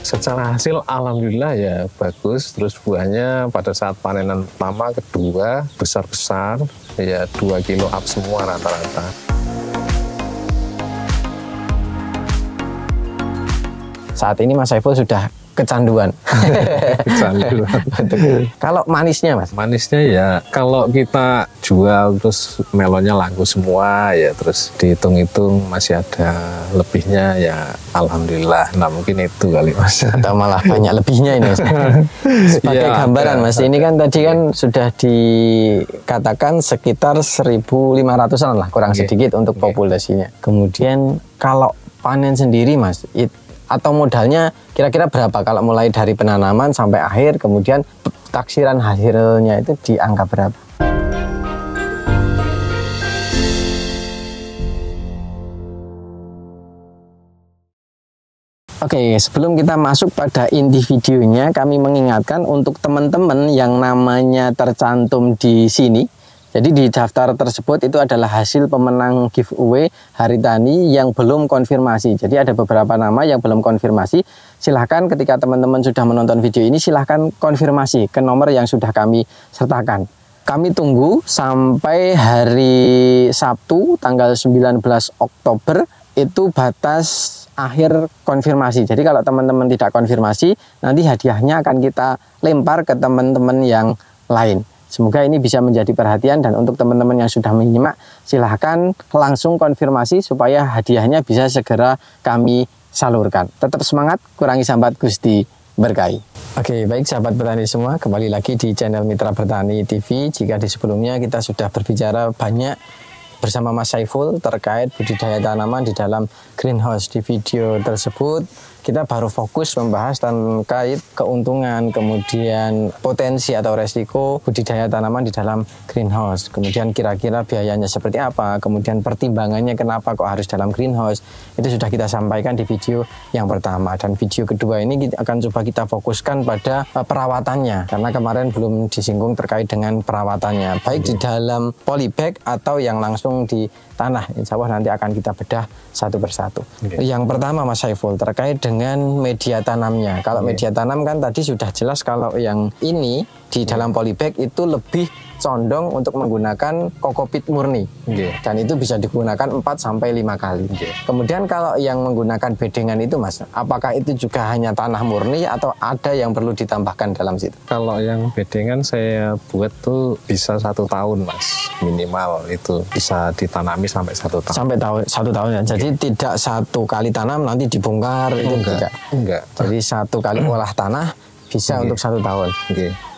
Secara hasil alhamdulillah ya bagus. Terus buahnya pada saat panenan pertama, kedua besar-besar, ya 2 kilo up semua rata-rata. Saat ini Mas Saiful sudah kecanduan. Kecanduan. Kalau manisnya Mas? Manisnya ya kalau kita jual terus melonnya laku semua ya, terus dihitung-hitung masih ada lebihnya ya alhamdulillah. Nah mungkin itu kali Mas. Atau malah banyak lebihnya ini Mas. Sebagai ya, gambaran Mas, ini kan tadi kan sudah dikatakan sekitar 1.500-an lah kurang sedikit untuk populasinya. Kemudian kalau panen sendiri Mas, atau modalnya kira-kira berapa kalau mulai dari penanaman sampai akhir, kemudian taksiran hasilnya itu di angka berapa? Oke, sebelum kita masuk pada inti videonya, kami mengingatkan untuk teman-teman yang namanya tercantum di sini. Jadi di daftar tersebut itu adalah hasil pemenang giveaway Hari Tani yang belum konfirmasi. Jadi ada beberapa nama yang belum konfirmasi. Silahkan ketika teman-teman sudah menonton video ini, silahkan konfirmasi ke nomor yang sudah kami sertakan. Kami tunggu sampai hari Sabtu tanggal 19 Oktober itu batas akhir konfirmasi. Jadi kalau teman-teman tidak konfirmasi, nanti hadiahnya akan kita lempar ke teman-teman yang lain. Semoga ini bisa menjadi perhatian, dan untuk teman-teman yang sudah menyimak, silahkan langsung konfirmasi supaya hadiahnya bisa segera kami salurkan. Tetap semangat, kurangi sambat, Gusti berkahi. Oke, baik sahabat petani semua, kembali lagi di channel Mitra Bertani TV. Jika di sebelumnya kita sudah berbicara banyak bersama Mas Saiful terkait budidaya tanaman di dalam greenhouse, di video tersebut kita baru fokus membahas terkait keuntungan, kemudian potensi atau resiko budidaya tanaman di dalam greenhouse, kemudian kira-kira biayanya seperti apa, kemudian pertimbangannya kenapa kok harus dalam greenhouse, itu sudah kita sampaikan di video yang pertama. Dan video kedua ini kita akan coba kita fokuskan pada perawatannya, karena kemarin belum disinggung terkait dengan perawatannya, baik di dalam polybag atau yang langsung di tanah. Insya Allah nanti akan kita bedah satu persatu. Yang pertama Mas Saiful terkait dengan media tanamnya. Kalau media tanam kan tadi sudah jelas, kalau yang ini di dalam polybag itu lebih condong untuk menggunakan kokopit murni, dan itu bisa digunakan 4-5 kali. Kemudian kalau yang menggunakan bedengan itu Mas, apakah itu juga hanya tanah murni atau ada yang perlu ditambahkan dalam situ? Kalau yang bedengan saya buat tuh bisa 1 tahun Mas, minimal itu bisa ditanami sampai 1 tahun. Sampai 1 tahun ya. Jadi tidak 1 kali tanam nanti dibongkar, itu enggak. Jadi 1 kali olah tanah bisa untuk 1 tahun.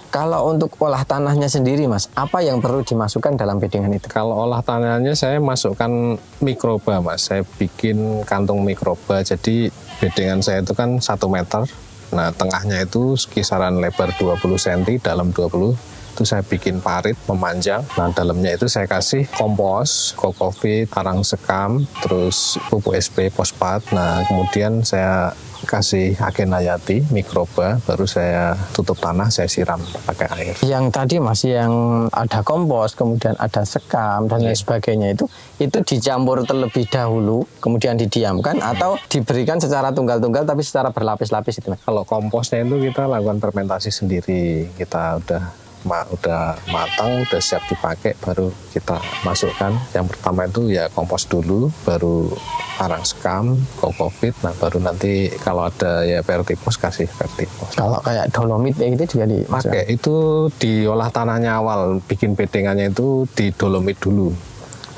Kalau untuk olah tanahnya sendiri Mas, apa yang perlu dimasukkan dalam bedengan itu? Kalau olah tanahnya saya masukkan mikroba Mas, saya bikin kantung mikroba. Jadi bedengan saya itu kan 1 meter, nah tengahnya itu kisaran lebar 20 cm, dalam 20, itu saya bikin parit memanjang. Nah dalamnya itu saya kasih kompos, kokopit, arang sekam, terus pupuk SP, fosfat. Nah kemudian saya kasih agen hayati, mikroba, baru saya tutup tanah, saya siram pakai air. Yang tadi Mas, yang ada kompos, kemudian ada sekam dan lain sebagainya, itu dicampur terlebih dahulu, kemudian didiamkan, atau diberikan secara tunggal-tunggal tapi secara berlapis-lapis itu Mas? Kalau komposnya itu kita lakukan fermentasi sendiri, kita udah matang, udah siap dipakai, baru kita masukkan. Yang pertama itu ya kompos dulu, baru arang sekam, kokopit, nah baru nanti kalau ada ya vertipos, kasih vertipos. Kalau kayak dolomit itu juga dipakai, itu diolah tanahnya awal, bikin bedengannya itu di dolomit dulu.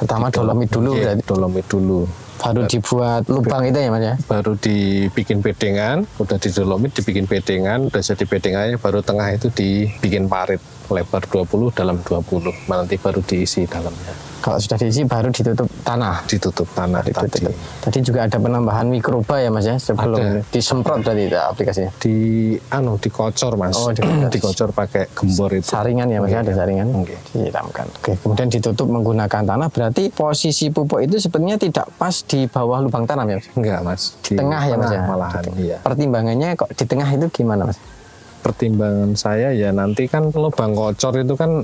Pertama dolomit dulu berarti? Dolomit dulu. Baru dibuat lubang itu ya Mas ya? Baru dibikin bedengan, udah di dolomit, dibikin bedengan, udah jadi bedengannya, baru tengah itu dibikin parit lebar 20, dalam 20, nanti baru diisi dalamnya. Kalau sudah diisi baru ditutup tanah? Ditutup tanah. Tadi juga ada penambahan mikroba ya Mas ya? Sebelum disemprot tadi aplikasinya? Dikocor Mas. Oh, dikocor pakai gembor itu. Saringan ya Mas ya? Ada saringan? Disiramkan. Oke, kemudian ditutup menggunakan tanah. Berarti posisi pupuk itu sebenarnya tidak pas di bawah lubang tanam ya Mas? Enggak Mas. Di tengah ya Mas ya? Malahan, iya. Pertimbangannya kok di tengah itu gimana Mas? Pertimbangan saya ya nanti kan lubang kocor itu kan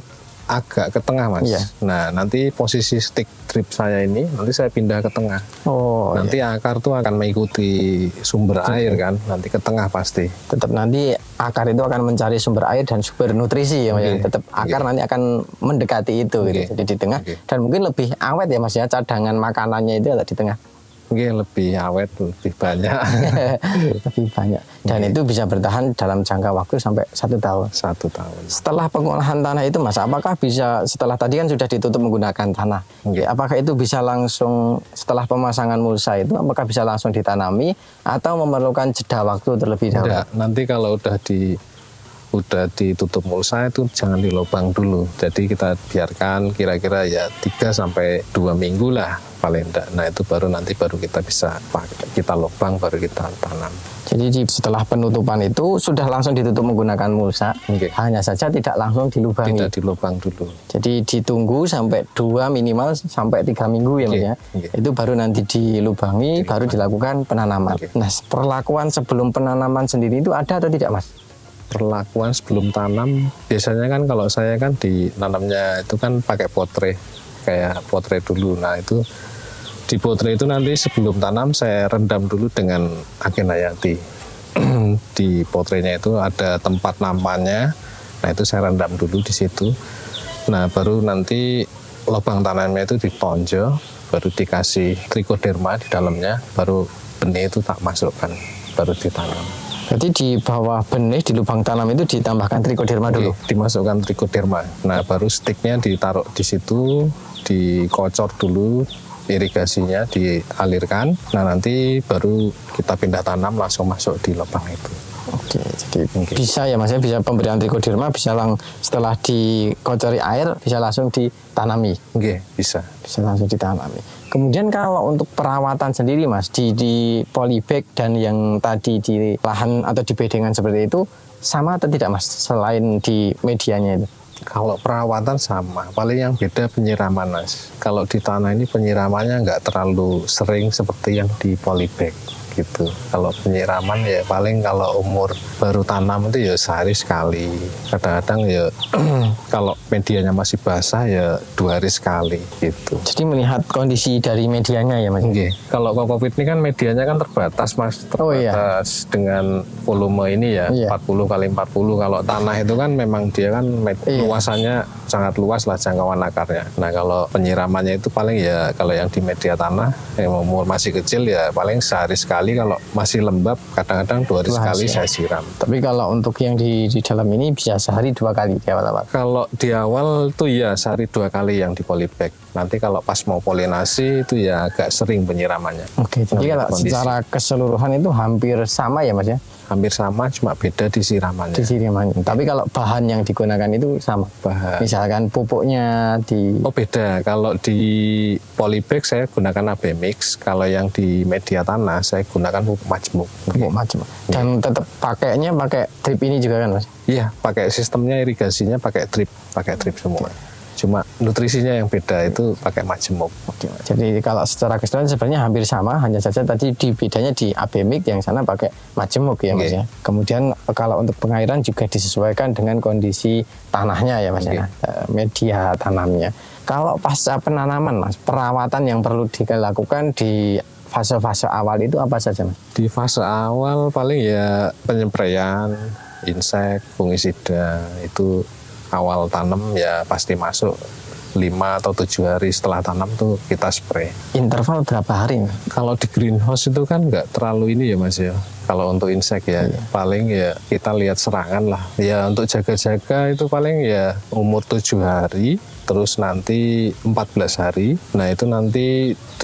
agak ke tengah mas. Iya. Nah nanti posisi stick drip saya ini nanti saya pindah ke tengah. Oh, nanti akar tuh akan mengikuti sumber air kan, nanti ke tengah pasti. Tetap nanti akar itu akan mencari sumber air dan sumber nutrisi ya mas. Tetap akar nanti akan mendekati itu gitu. Jadi di tengah dan mungkin lebih awet ya mas ya, cadangan makanannya itu ada di tengah. Mungkin lebih awet, lebih banyak. Lebih banyak. Dan itu bisa bertahan dalam jangka waktu sampai 1 tahun. 1 tahun. Setelah pengolahan tanah itu mas, apakah bisa setelah tadi kan sudah ditutup menggunakan tanah, apakah itu bisa langsung setelah pemasangan mulsa itu, apakah bisa langsung ditanami atau memerlukan jeda waktu terlebih dahulu? Enggak, nanti kalau udah ditutup mulsa itu jangan dilobang dulu. Jadi kita biarkan kira-kira ya 3 sampai 2 minggu lah paling enggak. Nah itu nanti baru kita bisa kita lobang, baru kita tanam. Jadi setelah penutupan itu sudah langsung ditutup menggunakan mulsa, hanya saja tidak langsung dilubangi. Tidak dilubang dulu. Jadi ditunggu sampai 2 minimal sampai 3 minggu ya mas ya. Itu baru nanti dilubangi, baru dilakukan penanaman. Nah perlakuan sebelum penanaman sendiri itu ada atau tidak mas? Perlakuan sebelum tanam biasanya kan kalau saya kan nanamnya itu kan pakai potre, kayak potre dulu. Nah itu di potre itu nanti sebelum tanam saya rendam dulu dengan agen hayati. Di potrenya itu ada tempat nampaknya, nah itu saya rendam dulu di situ. Nah baru nanti lubang tanamnya itu ditonjol, baru dikasih trichoderma di dalamnya, baru benih itu tak masukkan, baru ditanam. Berarti di bawah benih di lubang tanam itu ditambahkan trichoderma dulu? Dimasukkan trichoderma. Nah baru sticknya ditaruh di situ, dikocor dulu, irigasinya dialirkan. Nah nanti baru kita pindah tanam langsung masuk di lubang itu. Oke, jadi bisa ya mas ya, bisa pemberian trichoderma bisa setelah dikocori air bisa langsung ditanami? Oke, bisa. Bisa langsung ditanami. Kemudian kalau untuk perawatan sendiri mas, di polybag dan yang tadi di lahan atau di bedengan seperti itu, sama atau tidak mas, selain di medianya itu? Kalau perawatan sama, paling yang beda penyiraman mas. Kalau di tanah ini penyiramannya nggak terlalu sering seperti yang di polybag gitu. Kalau penyiraman ya paling kalau umur baru tanam itu ya sehari sekali. Kadang-kadang ya kalau medianya masih basah ya 2 hari sekali gitu. Jadi melihat kondisi dari medianya ya mas? Okay. Kalau kokopit ini kan medianya kan terbatas mas, terbatas dengan volume ini ya 40 kali 40. Kalau tanah itu kan memang dia kan luasannya sangat luas lah jangkauan akarnya. Nah kalau penyiramannya itu paling ya kalau yang di media tanah yang umur masih kecil ya paling sehari sekali. Kalau masih lembab kadang-kadang 2 hari sekali saya siram. Tapi kalau untuk yang di dalam ini bisa sehari 2 kali di awal-awal? Kalau di awal tuh ya sehari 2 kali yang di polybag. Nanti kalau pas mau polinasi itu ya agak sering penyiramannya. Oke, jadi kalau secara keseluruhan itu hampir sama ya mas ya? Hampir sama, cuma beda di siramannya. Di siramannya. Tapi kalau bahan yang digunakan itu sama? Bahan. Misalkan pupuknya di... Oh beda, kalau di polybag saya gunakan AB mix, kalau yang di media tanah saya gunakan pupuk majemuk. Pupuk majemuk. Dan tetap pakainya pakai drip ini juga kan mas? Iya, pakai sistemnya irigasinya pakai drip semua. Cuma nutrisinya yang beda itu pakai majemuk. Oke. Jadi kalau secara keseluruhan sebenarnya hampir sama, hanya saja tadi di bedanya di AB mix yang sana pakai majemuk ya mas ya. Kemudian kalau untuk pengairan juga disesuaikan dengan kondisi tanahnya ya mas ya, media tanamnya. Kalau pasca penanaman mas, perawatan yang perlu dilakukan di fase-fase awal itu apa saja mas? Di fase awal paling ya penyempraian insek, fungisida itu awal tanam ya pasti masuk 5 atau 7 hari setelah tanam tuh kita spray. Interval berapa hari? Kalau di greenhouse itu kan nggak terlalu ini ya mas ya. Kalau untuk insek ya paling ya kita lihat serangan lah. Ya untuk jaga-jaga itu paling ya umur 7 hari. Terus nanti 14 hari. Nah itu nanti 18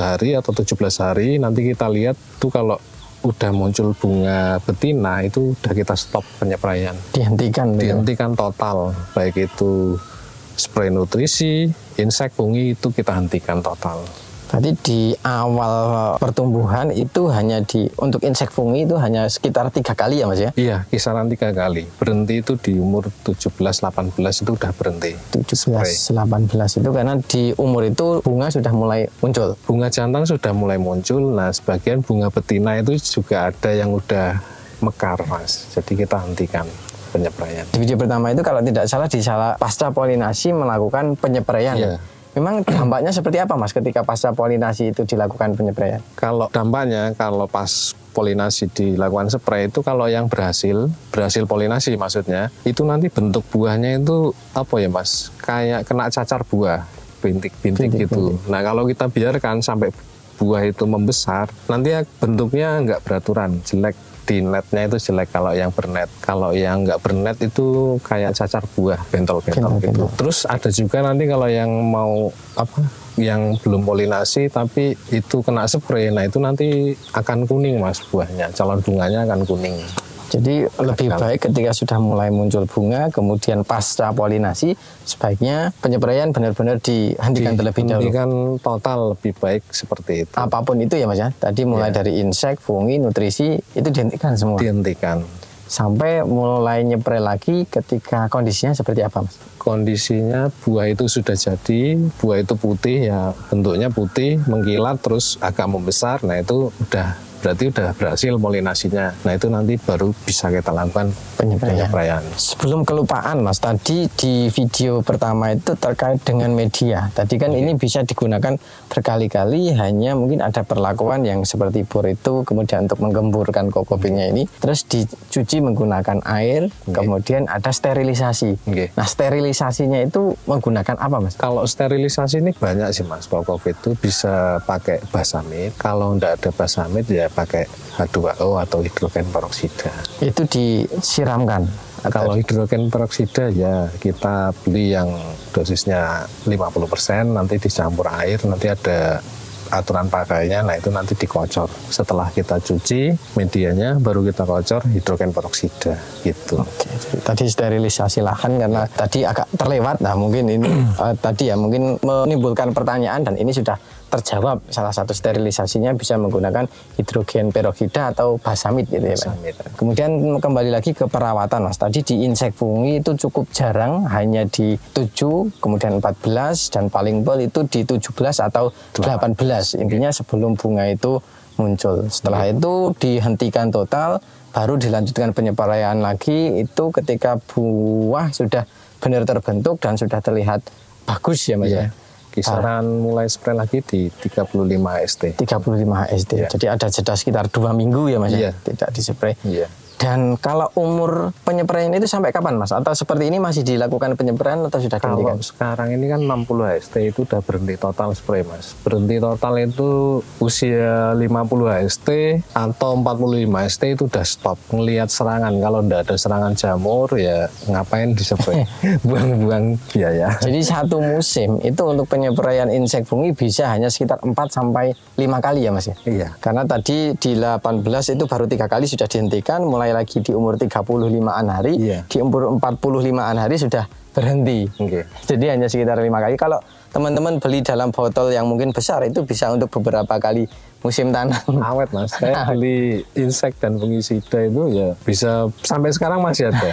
hari atau 17 hari nanti kita lihat tuh kalau udah muncul bunga betina itu udah kita stop penyepraian. Dihentikan total, baik itu spray nutrisi, insek, fungi itu kita hentikan total. Berarti di awal pertumbuhan itu hanya untuk insek fungi itu hanya sekitar 3 kali ya mas ya? Iya, kisaran 3 kali. Berhenti itu di umur 17-18 itu udah berhenti. 17-18 itu karena di umur itu bunga sudah mulai muncul? Bunga jantan sudah mulai muncul, nah sebagian bunga betina itu juga ada yang udah mekar mas, jadi kita hentikan. penyepraian. Di video pertama itu kalau tidak salah di pasca polinasi melakukan penyepraian. Iya. Memang dampaknya seperti apa Mas ketika pasca polinasi itu dilakukan penyepraian? Kalau dampaknya, kalau pas polinasi dilakukan spray itu, kalau yang berhasil polinasi maksudnya, itu nanti bentuk buahnya itu apa ya Mas? Kayak kena cacar buah, bintik-bintik gitu. Nah kalau kita biarkan sampai buah itu membesar, nanti bentuknya nggak beraturan, jelek. Di netnya itu jelek kalau yang bernet. Kalau yang nggak bernet itu kayak cacar buah, bentol-bentol gitu. Terus ada juga nanti kalau yang mau yang belum polinasi tapi itu kena spray, nah itu nanti akan kuning Mas buahnya, calon bunganya akan kuning. Jadi lebih baik ketika sudah mulai muncul bunga, kemudian pasca polinasi, sebaiknya penyepraian benar-benar dihentikan terlebih dahulu. Dihentikan total, lebih baik seperti itu. Apapun itu ya Mas ya, tadi mulai dari insek, fungi, nutrisi, itu dihentikan semua? Dihentikan. Sampai mulai nyepray lagi ketika kondisinya seperti apa Mas? Kondisinya buah itu sudah jadi, buah itu putih ya, bentuknya putih, mengkilat, terus agak membesar, nah itu berarti udah berhasil polinasinya. Nah itu nanti baru bisa kita lakukan penyepraian. Sebelum kelupaan Mas, tadi di video pertama itu terkait dengan media. Tadi kan ini bisa digunakan berkali-kali, hanya mungkin ada perlakuan yang seperti bor itu, kemudian untuk menggemburkan kokopingnya ini, terus dicuci menggunakan air, kemudian ada sterilisasi. Nah sterilisasinya itu menggunakan apa Mas? Kalau sterilisasi ini banyak sih Mas, kokopit itu bisa pakai basamid. Kalau nggak ada basamid ya pakai H2O atau hidrogen peroksida. Itu disiramkan? Kalau hidrogen peroksida ya kita beli yang dosisnya 50%, nanti dicampur air, nanti ada aturan pakainya, nah itu nanti dikocor. Setelah kita cuci medianya, baru kita kocor hidrogen peroksida gitu. Oke, tadi sterilisasi lahan karena tadi agak terlewat, nah mungkin ini tadi ya mungkin menimbulkan pertanyaan dan ini sudah terjawab. Salah satu sterilisasinya bisa menggunakan hidrogen peroksida atau basamid gitu ya Pak. Kemudian kembali lagi ke perawatan Mas. Tadi di insek fungi itu cukup jarang, hanya di 7, kemudian 14 dan paling pol itu di 17 atau 18. Intinya sebelum bunga itu muncul. Setelah itu dihentikan total, baru dilanjutkan penyepraian lagi itu ketika buah sudah benar terbentuk dan sudah terlihat bagus ya Mas ya. Kisaran mulai spray lagi di 35 ST. 35 ST. Ya. Jadi ada jeda sekitar 2 minggu ya Mas ya, tidak dispray. Dan kalau umur penyepraian itu sampai kapan Mas? Atau seperti ini masih dilakukan penyepraian atau sudah dihentikan? Kalau sekarang ini kan 60 HST itu udah berhenti total spray Mas. Berhenti total itu usia 50 HST atau 45 HST itu udah stop. Ngelihat serangan, kalau enggak ada serangan jamur ya ngapain dispray? Buang-buang biaya. Jadi satu musim itu untuk penyepraian insek fungi bisa hanya sekitar 4 sampai 5 kali ya Mas ya? Iya. Karena tadi di 18 itu baru 3 kali sudah dihentikan, mulai lagi di umur 35-an hari, di umur 45-an hari sudah berhenti. Jadi hanya sekitar 5 kali. Kalau teman-teman beli dalam botol yang mungkin besar itu bisa untuk beberapa kali musim tanam. Awet Mas, saya beli insek dan fungisida itu ya bisa sampai sekarang masih ada.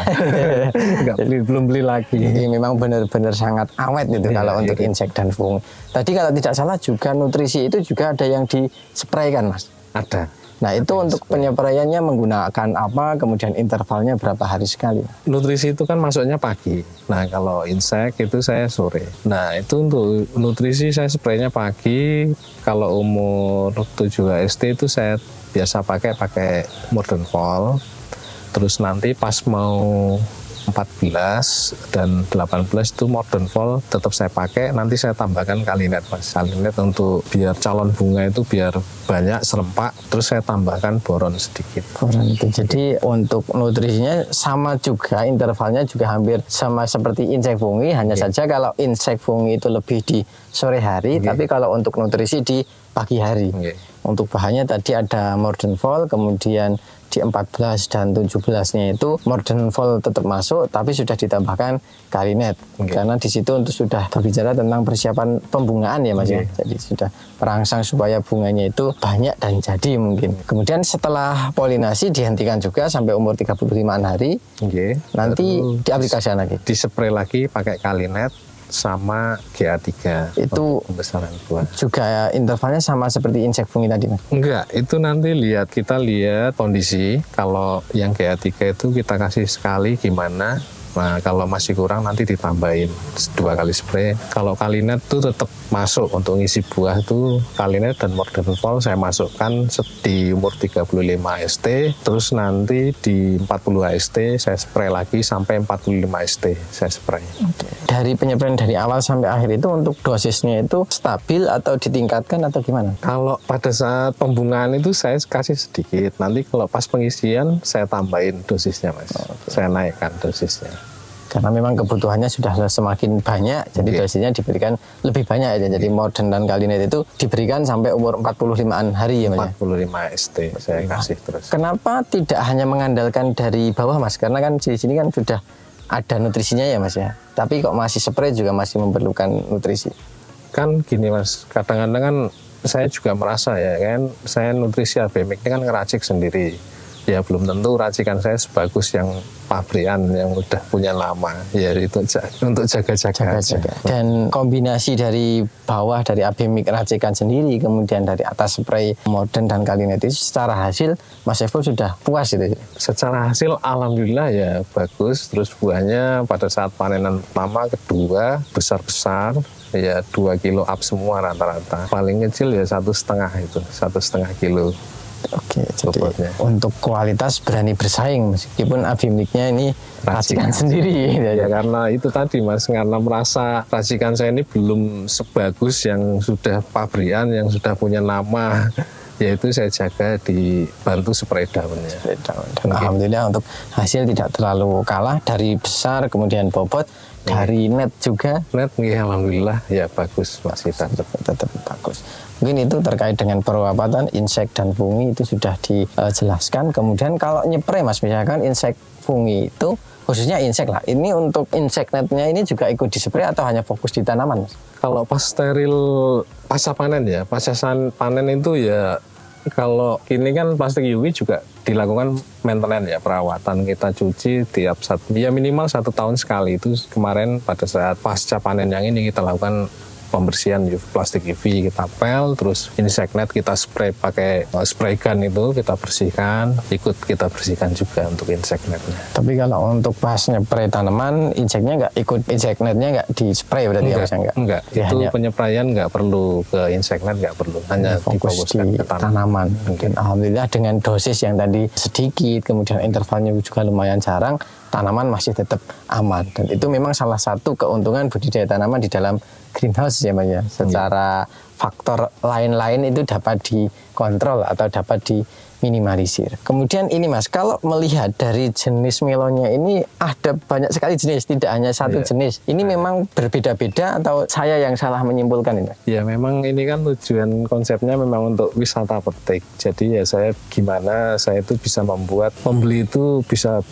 Belum beli lagi. Jadi memang benar-benar sangat awet gitu kalau untuk insek dan fungi. Tadi kalau tidak salah juga nutrisi itu juga ada yang dispraykan Mas? Ada. Nah itu untuk penyepraiannya menggunakan apa, kemudian intervalnya berapa hari sekali? Nutrisi itu kan masuknya pagi. Nah kalau insek itu saya sore. Nah itu untuk nutrisi saya spraynya pagi. Kalau umur 7 HST itu saya biasa pakai Modern Fall. Terus nanti pas mau 14 dan 18 itu Modern Fall tetap saya pakai, nanti saya tambahkan kalinet Mas. Kalinet untuk biar calon bunga itu biar banyak serempak, terus saya tambahkan boron sedikit. Boron itu. Jadi untuk nutrisinya sama juga, intervalnya juga hampir sama seperti insek fungi, hanya saja kalau insek fungi itu lebih di sore hari, tapi kalau untuk nutrisi di pagi hari. Untuk bahannya tadi ada Modern Fall, kemudian di 14 dan 17-nya itu Modern Fall tetap masuk, tapi sudah ditambahkan kalinet. Karena di situ untuk sudah berbicara tentang persiapan pembungaan ya Mas ya. Jadi sudah perangsang supaya bunganya itu banyak dan jadi mungkin. Kemudian setelah polinasi dihentikan juga sampai umur 35-an hari. Nanti diaplikasikan lagi. Dispray lagi pakai kalinet. sama GA3. Itu pembesaran buah. Juga intervalnya sama seperti insek fungi tadi, Mas? Enggak, itu nanti kita lihat kondisi. Kalau yang GA3 itu kita kasih sekali gimana. Nah, kalau masih kurang nanti ditambahin 2 kali spray. Kalau Kalinet tuh tetap masuk untuk ngisi buah tuh. Kalinet dan Modern Fall saya masukkan di umur 35 ST, terus nanti di 40 ST saya spray lagi sampai 45 ST saya spray. Dari penyepraian dari awal sampai akhir itu untuk dosisnya itu stabil atau ditingkatkan atau gimana? Kalau pada saat pembungaan itu saya kasih sedikit. Nanti kalau pas pengisian saya tambahin dosisnya, Mas. Saya naikkan dosisnya. Karena memang kebutuhannya sudah semakin banyak, jadi dosisnya diberikan lebih banyak ya. Jadi Modern dan Kalinet itu diberikan sampai umur 45-an hari ya, Mas? 45 ST saya kasih terus. Kenapa tidak hanya mengandalkan dari bawah, Mas? Karena kan di sini kan sudah ada nutrisinya ya, Mas ya. Tapi kok masih spray juga masih memerlukan nutrisi? Kan gini, Mas, kadang-kadang kan saya juga merasa ya kan, saya nutrisi ABMIC ini kan ngeracik sendiri. Ya belum tentu racikan saya sebagus yang pabrikan yang udah punya nama. Ya itu untuk jaga-jaga aja. Dan kombinasi dari bawah dari ABMIC racikan sendiri, kemudian dari atas spray Modern dan Kalinet itu secara hasil Mas Saiful sudah puas itu? Secara hasil alhamdulillah ya bagus. Terus buahnya pada saat panenan pertama, kedua besar-besar. Ya 2 kilo up semua rata-rata. Paling kecil ya 1,5 itu, 1,5 kilo. Oke, jadi untuk kualitas berani bersaing meskipun ABMIC-nya ini racikan sendiri. Ya karena itu tadi, Mas, karena merasa racikan saya ini belum sebagus yang sudah pabrikan, yang sudah punya nama. Yaitu saya jaga dibantu spray daunnya. Dan alhamdulillah untuk hasil tidak terlalu kalah dari besar, kemudian bobot, dari net juga. Net, alhamdulillah ya bagus, masih tetap bagus. Mungkin itu terkait dengan perawatan insek dan fungi itu sudah dijelaskan. Kemudian kalau nyepray, Mas, misalkan insek fungi itu khususnya insek lah. Ini untuk insek netnya ini juga ikut dispray atau hanya fokus di tanaman, Mas? Kalau pas steril pasca panen ya, pasca panen itu ya kalau kini kan plastik UV juga dilakukan maintenance ya, perawatan kita cuci tiap minimal 1 tahun sekali. Itu kemarin pada saat pasca panen yang ini kita lakukan pembersihan plastik UV, kita pel, terus insect net kita spray pakai spray gun itu kita bersihkan, ikut kita bersihkan juga untuk insect netnya. Tapi kalau untuk pas nyepray tanaman, inseknya nggak ikut, insect netnya nggak di spray berarti enggak, ya, Mas? Enggak, ya, itu penyepraian nggak perlu ke insect net, nggak perlu, hanya difokuskan ke tanaman. Dan alhamdulillah dengan dosis yang tadi sedikit, kemudian intervalnya juga lumayan jarang, tanaman masih tetap aman. Dan itu memang salah satu keuntungan budidaya tanaman di dalam greenhouse ya, Mas ya. Secara faktor lain-lain itu dapat dikontrol atau dapat diminimalisir. Kemudian ini, Mas, kalau melihat dari jenis melonnya ini ada banyak sekali jenis, tidak hanya satu jenis. Ini memang berbeda-beda atau saya yang salah menyimpulkan ini, Mas? Ya memang ini kan tujuan konsepnya memang untuk wisata petik. Jadi ya saya gimana saya itu bisa membuat pembeli itu bisa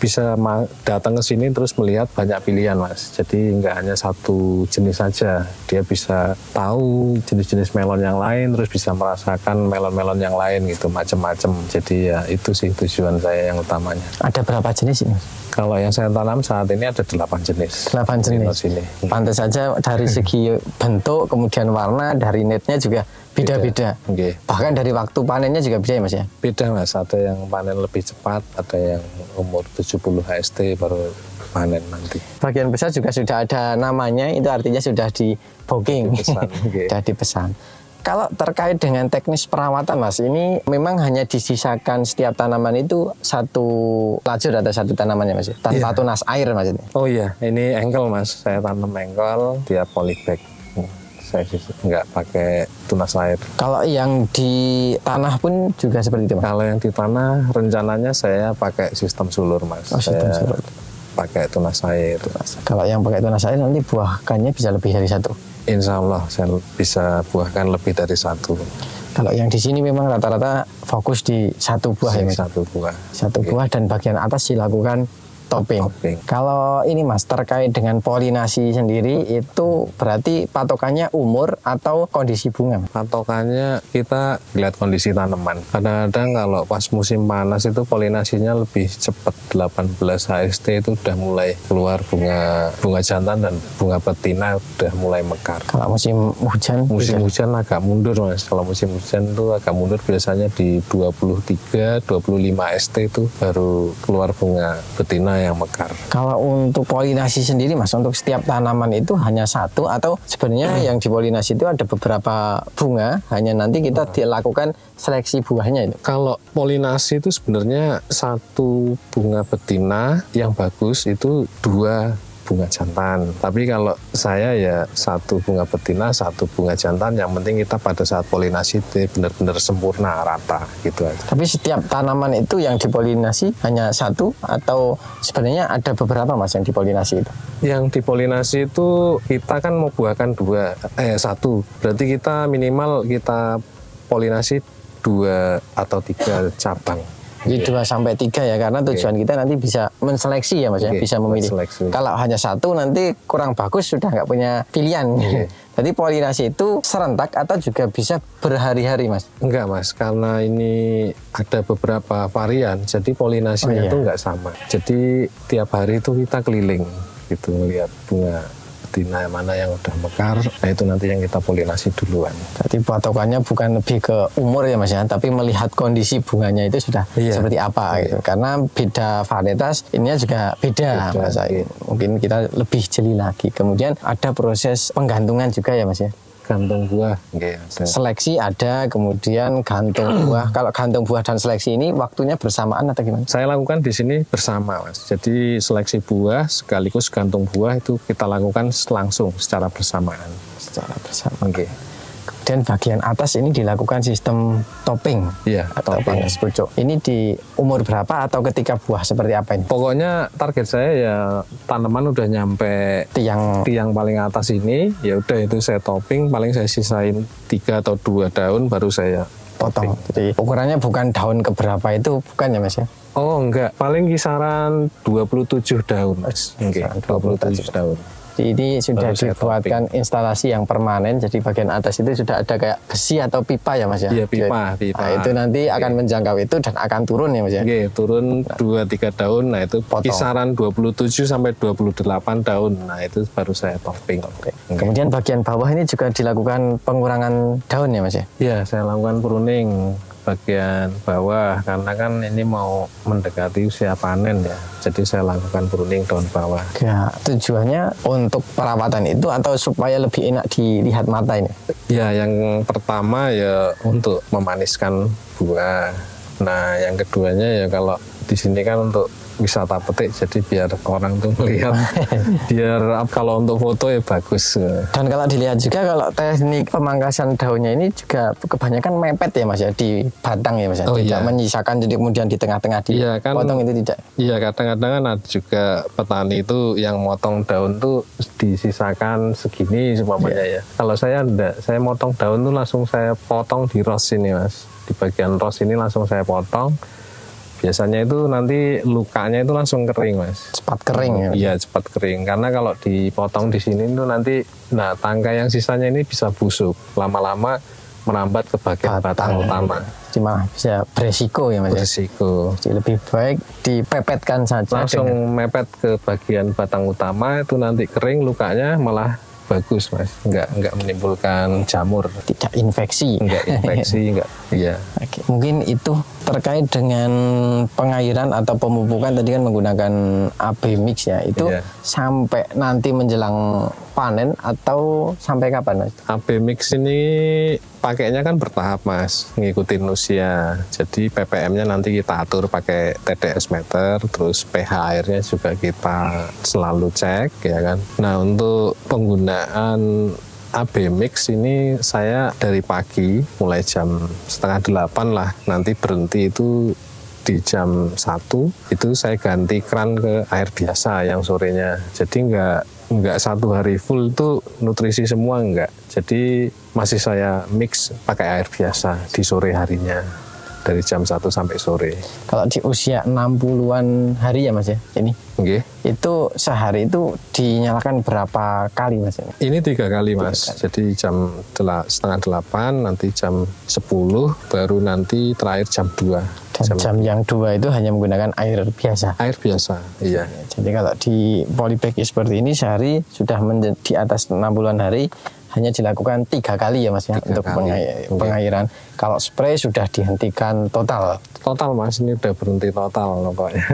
datang ke sini terus melihat banyak pilihan, Mas. Jadi nggak hanya satu jenis saja. Dia bisa tahu jenis-jenis melon yang lain, terus bisa merasakan melon-melon yang lain gitu, macam-macam. Jadi ya itu sih tujuan saya yang utamanya. Ada berapa jenis ini? Kalau yang saya tanam saat ini ada 8 jenis. 8 jenis. Pantas saja dari segi bentuk, kemudian warna, dari netnya juga beda-beda. Bahkan dari waktu panennya juga beda ya, Mas ya? Beda, Mas. Ada yang panen lebih cepat, ada yang umur 70 HST baru panen nanti. Bagian besar juga sudah ada namanya, itu artinya sudah di booking, sudah dipesan. Kalau terkait dengan teknis perawatan, Mas, ini memang hanya disisakan setiap tanaman itu satu lajur atau satu tanamannya, Mas, tanpa tunas air, Mas? Oh iya, ini engkel, Mas. Saya tanam engkel, dia polybag. Saya nggak pakai tunas air. Kalau yang di tanah pun juga seperti itu, Mas? Kalau yang di tanah, rencananya saya pakai sistem sulur, Mas. Sistem sulur. Pakai tunas air. Kalau yang pakai tunas air nanti buahkannya bisa lebih dari satu? Insya Allah saya bisa buahkan lebih dari satu. Kalau yang di sini memang rata-rata fokus di satu buah ya, Mas? Satu buah. Satu buah dan bagian atas dilakukan topping. Kalau ini Mas, terkait dengan polinasi sendiri itu berarti patokannya umur atau kondisi bunga? Patokannya kita lihat kondisi tanaman. Kadang-kadang kalau pas musim panas itu polinasinya lebih cepat. 18 HST itu udah mulai keluar bunga jantan dan bunga betina udah mulai mekar. Kalau musim hujan? Musim hujan agak mundur Mas. Kalau musim hujan itu agak mundur, biasanya di 23, 25 ST itu baru keluar bunga betina yang mekar. Kalau untuk polinasi sendiri Mas, untuk setiap tanaman itu hanya satu atau sebenarnya yang dipolinasi itu ada beberapa bunga, hanya nanti kita dilakukan seleksi buahnya itu? Kalau polinasi itu sebenarnya satu bunga betina yang bagus itu 2 bunga jantan. Tapi kalau saya ya satu bunga betina, satu bunga jantan. Yang penting kita pada saat polinasi itu benar-benar sempurna, rata gitu aja. Tapi setiap tanaman itu yang dipolinasi hanya satu atau sebenarnya ada beberapa Mas yang dipolinasi itu? Yang dipolinasi itu kita kan mau buahkan satu. Berarti kita minimal kita polinasi 2 atau 3 cabang. Jadi 2 sampai 3 ya, karena tujuan kita nanti bisa menseleksi ya Mas ya, bisa memilih. Kalau hanya satu nanti kurang bagus, sudah nggak punya pilihan. Jadi polinasi itu serentak atau juga bisa berhari-hari Mas? Enggak Mas, karena ini ada beberapa varian, jadi polinasinya itu nggak sama. Jadi tiap hari itu kita keliling gitu, melihat bunga betina mana yang udah mekar, nah itu nanti yang kita polinasi duluan. Jadi patokannya bukan lebih ke umur ya Mas ya, tapi melihat kondisi bunganya itu sudah seperti apa gitu. Karena beda varietas, ininya juga beda Mas. Mungkin kita lebih jeli lagi. Kemudian ada proses penggantungan juga ya Mas ya. Gantung buah, seleksi ada, kemudian gantung buah. Kalau gantung buah dan seleksi ini waktunya bersamaan atau gimana? Saya lakukan di sini bersama Mas. Jadi seleksi buah sekaligus gantung buah itu kita lakukan langsung secara bersamaan. Secara bersama. Dan bagian atas ini dilakukan sistem topping, atau panas pucuk. Ini di umur berapa atau ketika buah seperti apa ini? Pokoknya target saya ya tanaman udah nyampe tiang paling atas ini, ya udah itu saya topping, paling saya sisain 3 atau 2 daun baru saya potong. Jadi ukurannya bukan daun keberapa itu, bukan ya Mas ya? Oh enggak, paling kisaran 27 daun Mas. 27 daun. Ini sudah dibuatkan instalasi yang permanen, jadi bagian atas itu sudah ada kayak besi atau pipa ya Mas ya? Iya, pipa. Nah, itu nanti akan menjangkau itu dan akan turun ya Mas ya? Turun 2-3 daun, nah itu kisaran 27 sampai 28 daun, nah itu baru saya topping. Kemudian bagian bawah ini juga dilakukan pengurangan daun ya Mas ya? Iya, saya lakukan pruning bagian bawah karena kan ini mau mendekati usia panen ya, jadi saya lakukan pruning daun bawah. Ya, tujuannya untuk perawatan itu atau supaya lebih enak dilihat mata ini? Ya, yang pertama ya untuk memaniskan buah. Nah, yang keduanya ya kalau di sini kan untuk wisata petik, jadi biar orang tuh melihat biar kalau untuk foto ya bagus. Dan kalau dilihat juga kalau teknik pemangkasan daunnya ini juga kebanyakan mepet ya Mas ya, di batang ya Mas ya, tidak menyisakan jadi kemudian di tengah-tengah dipotong itu tidak. Iya, kadang-kadang kan ada juga petani itu yang motong daun tuh disisakan segini semuanya ya. Kalau saya enggak, saya motong daun tuh langsung saya potong di ros ini Mas, di bagian ros ini langsung saya potong. Biasanya itu nanti lukanya itu langsung kering Mas. Cepat kering ya? Iya, cepat kering. Karena kalau dipotong di sini itu nanti, nah tangkai yang sisanya ini bisa busuk. Lama-lama merambat ke bagian batang utama. Jadi malah bisa beresiko ya Mas? Beresiko. Jadi lebih baik dipepetkan saja. Langsung mepet ke bagian batang utama, itu nanti kering lukanya malah bagus Mas, nggak menimbulkan jamur, tidak infeksi, nggak. Iya. Oke. Mungkin itu terkait dengan pengairan atau pemupukan tadi kan menggunakan AB mix ya, itu sampai nanti menjelang panen atau sampai kapan Mas? AB mix ini pakainya kan bertahap Mas, ngikutin usia. Jadi ppm-nya nanti kita atur pakai TDS meter, terus pH airnya juga kita selalu cek ya kan. Nah, untuk penggunaan AB mix ini saya dari pagi mulai jam 7:30 lah, nanti berhenti itu di jam 1 itu saya ganti keran ke air biasa yang sorenya. Jadi nggak satu hari full itu nutrisi semua, nggak. Jadi masih saya mix pakai air biasa di sore harinya. dari jam 1 sampai sore. Kalau di usia 60-an hari ya Mas ya ini? Okay. Itu sehari itu dinyalakan berapa kali Mas? Ini 3 kali Mas. Jadi jam 7:30, nanti jam 10, baru nanti terakhir jam 2. Dan jam yang 2 itu hanya menggunakan air biasa? Air biasa, iya. Jadi kalau di polybag seperti ini sehari sudah di atas 60-an hari hanya dilakukan 3 kali ya Mas ya untuk pengairan. Kalau spray sudah dihentikan total. Total Mas, ini udah berhenti total pokoknya.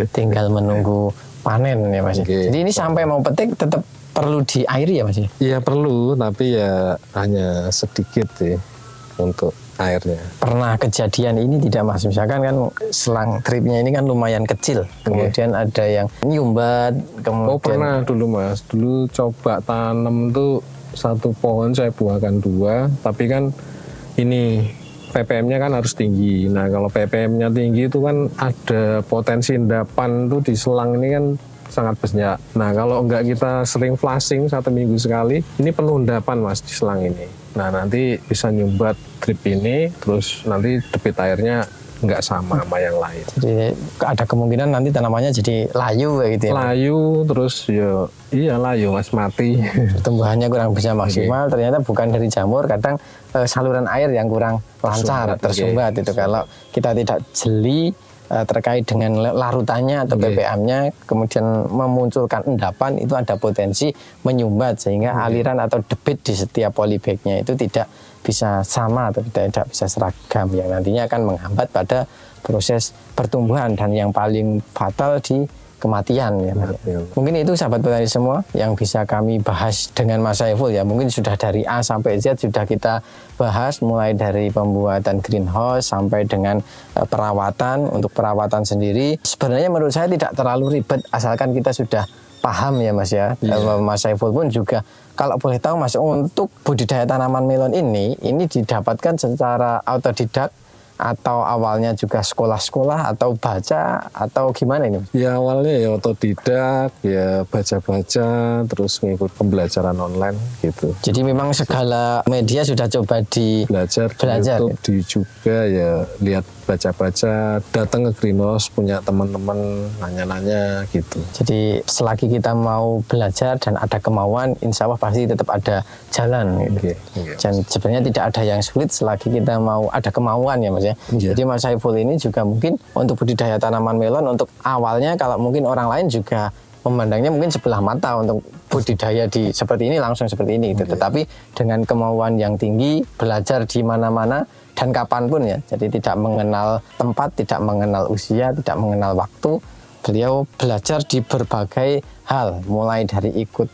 Tinggal menunggu panen ya Mas. Okay. Jadi ini sampai mau petik tetap perlu diairi ya Mas? Iya perlu, tapi ya hanya sedikit sih untuk airnya. Pernah kejadian ini tidak Mas? Misalkan kan selang tripnya ini kan lumayan kecil, kemudian ada yang nyumbat, kemudian... Oh pernah dulu Mas, dulu coba tanam tuh 1 pohon saya buahkan 2, tapi kan ini ppm-nya kan harus tinggi. Nah kalau ppm-nya tinggi itu kan ada potensi endapan tuh di selang ini kan sangat banyak. Nah kalau enggak kita sering flushing 1 minggu sekali, ini penuh endapan Mas di selang ini. Nah nanti bisa nyumbat drip ini, terus nanti debit airnya nggak sama yang lain. Jadi ada kemungkinan nanti tanamannya jadi layu kayak gitu ya? Layu, terus ya iya layu Mas, mati. Pertumbuhannya kurang bisa maksimal, ternyata bukan dari jamur, kadang saluran air yang kurang lancar, tersumbat itu. Kalau kita tidak jeli terkait dengan larutannya atau ppm-nya, kemudian memunculkan endapan, itu ada potensi menyumbat sehingga aliran atau debit di setiap polybag-nya itu tidak bisa sama atau tidak bisa seragam, yang nantinya akan menghambat pada proses pertumbuhan dan yang paling fatal di kematian ya. Mungkin itu sahabat petani semua yang bisa kami bahas dengan Mas Saiful ya. Mungkin sudah dari A sampai Z sudah kita bahas, mulai dari pembuatan greenhouse sampai dengan perawatan. Untuk perawatan sendiri sebenarnya menurut saya tidak terlalu ribet asalkan kita sudah paham ya Mas ya. Mas Saiful pun juga kalau boleh tahu Mas, untuk budidaya tanaman melon ini didapatkan secara autodidak atau awalnya juga sekolah-sekolah atau baca atau gimana ini? Ya awalnya ya otodidak, ya baca-baca, terus ngikut pembelajaran online gitu. Jadi memang segala media sudah coba belajar di YouTube, di juga ya lihat baca-baca, datang ke greenhouse punya teman-teman nanya-nanya gitu. Jadi selagi kita mau belajar dan ada kemauan, insya Allah pasti tetap ada jalan gitu. Dan sebenarnya tidak ada yang sulit selagi kita mau ada kemauan ya Mas ya. Jadi Mas Saiful ini juga mungkin untuk budidaya tanaman melon untuk awalnya, kalau mungkin orang lain juga memandangnya mungkin sebelah mata untuk budidaya di seperti ini langsung seperti ini gitu. Tetapi dengan kemauan yang tinggi, belajar di mana-mana dan kapanpun ya, jadi tidak mengenal tempat, tidak mengenal usia, tidak mengenal waktu. Beliau belajar di berbagai hal, mulai dari ikut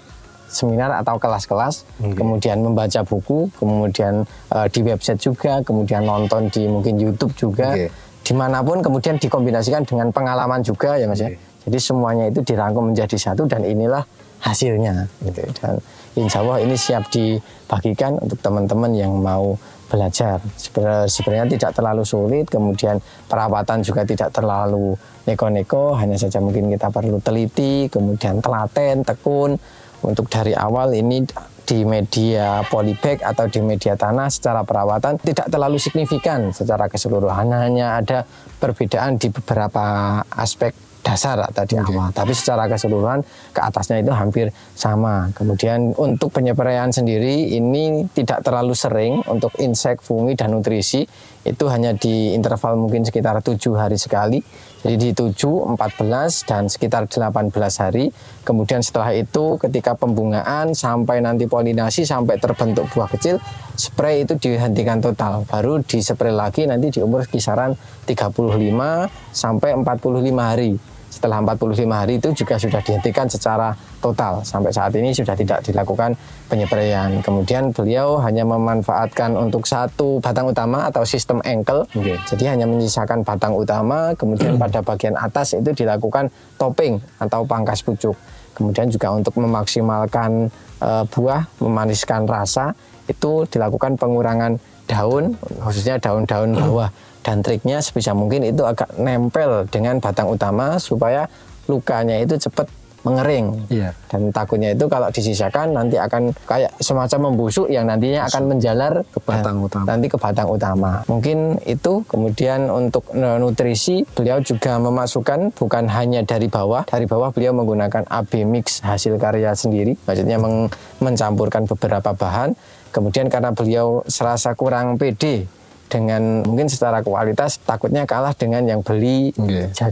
seminar atau kelas-kelas, kemudian membaca buku, kemudian di website juga, kemudian nonton di mungkin YouTube juga, dimanapun, kemudian dikombinasikan dengan pengalaman juga ya Mas ya. Jadi semuanya itu dirangkum menjadi satu dan inilah hasilnya gitu. Dan insya Allah ini siap dibagikan untuk teman-teman yang mau belajar. Sebenarnya tidak terlalu sulit, kemudian perawatan juga tidak terlalu neko-neko, hanya saja mungkin kita perlu teliti, kemudian telaten, tekun. Untuk dari awal ini di media polybag atau di media tanah secara perawatan tidak terlalu signifikan secara keseluruhan, hanya ada perbedaan di beberapa aspek dasar atau di awal, tapi secara keseluruhan ke atasnya itu hampir sama. Kemudian untuk penyepreian sendiri ini tidak terlalu sering untuk insek, fungi dan nutrisi, itu hanya di interval mungkin sekitar 7 hari sekali. Jadi di 7, 14 dan sekitar 18 hari. Kemudian setelah itu ketika pembungaan sampai nanti polinasi sampai terbentuk buah kecil, spray itu dihentikan total. Baru dispray lagi nanti di umur kisaran 35 sampai 45 hari. Setelah 45 hari itu juga sudah dihentikan secara total. Sampai saat ini sudah tidak dilakukan penyepreian. Kemudian beliau hanya memanfaatkan untuk satu batang utama atau sistem engkel. Jadi hanya menyisakan batang utama, kemudian pada bagian atas itu dilakukan topping atau pangkas pucuk. Kemudian juga untuk memaksimalkan buah, memaniskan rasa, itu dilakukan pengurangan daun, khususnya daun-daun bawah. Dan triknya sebisa mungkin itu agak nempel dengan batang utama supaya lukanya itu cepat mengering. Iya. Dan takutnya itu kalau disisakan nanti akan kayak semacam membusuk yang nantinya akan menjalar ke batang utama. Nanti ke batang utama. Mungkin itu. Kemudian untuk nutrisi beliau juga memasukkan bukan hanya dari bawah. Dari bawah beliau menggunakan AB mix hasil karya sendiri. Maksudnya mencampurkan beberapa bahan. Kemudian karena beliau serasa kurang pede dengan mungkin secara kualitas, takutnya kalah dengan yang beli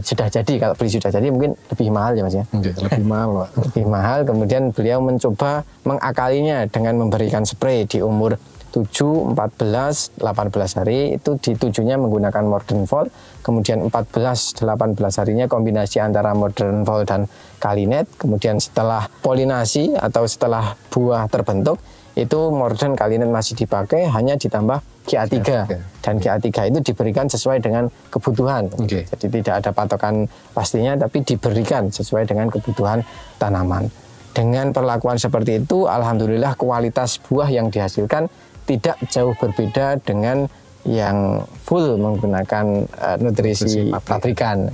sudah jadi. Kalau beli sudah jadi mungkin lebih mahal ya Mas ya. Lebih mahal Pak. Lebih mahal. Kemudian beliau mencoba mengakalinya dengan memberikan spray di umur 7, 14, 18 hari. Itu di 7-nya menggunakan Modern Volt. Kemudian 14, 18 harinya kombinasi antara Modern Volt dan Kalinet. Kemudian setelah polinasi atau setelah buah terbentuk, itu Modern Kalinet masih dipakai, hanya ditambah GA3. Dan GA3 itu diberikan sesuai dengan kebutuhan. Jadi tidak ada patokan pastinya, tapi diberikan sesuai dengan kebutuhan tanaman. Dengan perlakuan seperti itu, alhamdulillah kualitas buah yang dihasilkan tidak jauh berbeda dengan yang full menggunakan nutrisi pabrikan.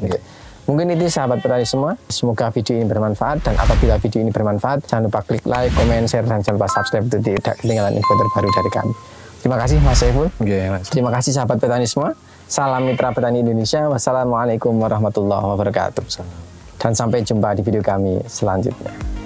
Mungkin itu sahabat petani semua. Semoga video ini bermanfaat, dan apabila video ini bermanfaat, jangan lupa klik like, komen, share, dan jangan lupa subscribe untuk tidak ketinggalan info terbaru dari kami. Terima kasih Mas Saiful. Terima kasih sahabat petani semua. Salam mitra petani Indonesia. Wassalamualaikum warahmatullahi wabarakatuh. Dan sampai jumpa di video kami selanjutnya.